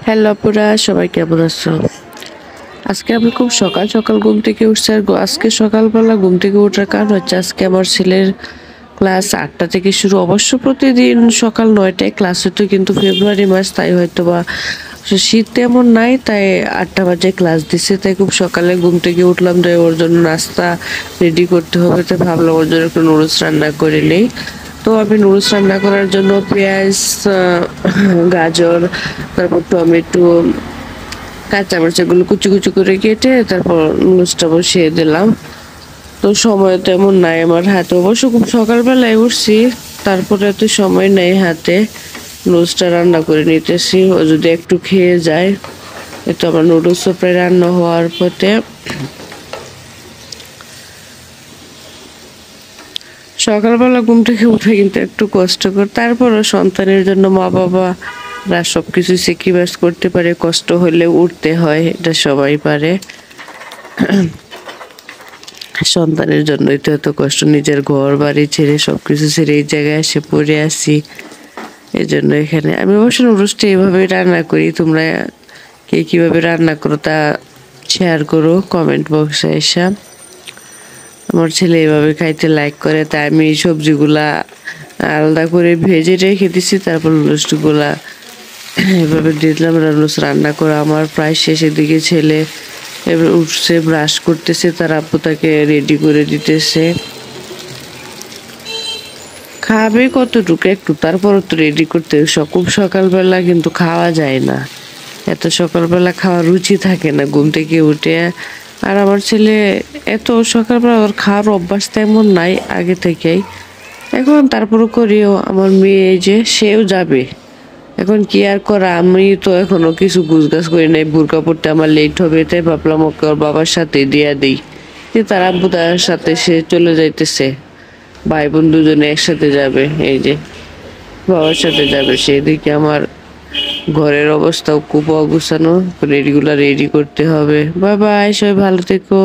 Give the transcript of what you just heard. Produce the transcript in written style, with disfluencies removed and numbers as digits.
Hello আপুরা, সবাই কেমন আছো? আজকে আমি খুব সকাল সকাল ঘুম থেকে উঠছি। আর আজকে সকালবেলা ঘুম থেকে ওঠার কারণ হচ্ছে আজকে আমার ছেলের ক্লাস 8টা থেকে শুরু। অবশ্য প্রতিদিন সকাল 9টায় ক্লাস হতো, কিন্তু ফেব্রুয়ারি মাস তাই হয়তো বা শীত তেমন নাই, তাই 8টা বাজে ক্লাস দিছে। তাই খুব সকালে ঘুম থেকে উঠলাম, তাই ওর জন্য নাস্তা রেডি করতে হবে। তাই ভাবলাম ওর জন্য একটু নুডলস রান্না করে নেই। তো আমি নুডলস রান্না করার জন্য পেঁয়াজ, গাজর, তারপর টমেটো, কাঁচামরিচ এগুলো কুচি কুচি করে কেটে তারপর নুডলসটা বসিয়ে দিলাম। তো সময় তেমন নাই আমার হাতে, অবশ্য খুব সকালবেলায় উঠছি, তারপরে এত সময় নেই হাতে। নুডলসটা রান্না করে নিতেছি, ও যদি একটু খেয়ে যায়। এতো আমার নুডলসও প্রায় রান্না হওয়ার পথে। সকালবেলা ঘুম থেকে উঠে কিন্তু একটু কষ্টকর, তারপরও সন্তানের জন্য মা বাবারা সবকিছু স্যাক্রিফাইস করতে পারে। কষ্ট হলে উঠতে হয়, এটা সবাই পারে। সন্তানের জন্যই তো এত কষ্ট, নিজের ঘর বাড়ি ছেড়ে সবকিছু ছেড়ে এই জায়গায় এসে পড়ে আসি। এই জন্য এখানে আমি অবশ্য নুডলসটা এইভাবে রান্না করি। তোমরা কে কিভাবে রান্না করো তা শেয়ার করো কমেন্ট বক্সে এসে। আমার ছেলে এভাবে খাইতে লাইক করে, তাই আমি সবজিগুলা আলাদা করে ভেজে রেখে দিছি, তারপর নুডলসগুলা এভাবে দিয়ে দিলাম। নুডলস রান্না করা আমার প্রায় শেষের দিকে। ছেলে এবার উঠছে, ব্রাশ করতেছে, তার আব্বু তাকে রেডি করে দিতেছে। খাবে কতটুকু একটু, তারপর তো রেডি করতে খুব সকালবেলা কিন্তু খাওয়া যায় না। এত সকালবেলা খাওয়ার রুচি থাকে না ঘুম থেকে উঠে। আর আমার ছেলে এত সকালবেলা ওর খাওয়ার অভ্যাস তেমন নাই আগে থেকেই। এখন তারপরও করিও, আমার মেয়ে এই যে সেও যাবে। এখন কি আর করা, আমি তো এখনো কিছু গুছগাছ করি নাই। বোরকা পড়তে আমার লেট হবে, তাই ভাবলাম ওকে ওর বাবার সাথে দিয়া দিই। যে তার আব্বু তার সাথে সে চলে যাইতেছে, ভাই বোন দুজনে একসাথে যাবে। এই যে বাবার সাথে যাবে সে। এদিকে আমার ঘরের অবস্থাও খুব অগুছানো, রেডিগুলা রেডি করতে হবে। বাই বাই, সবাই ভালো থেকো।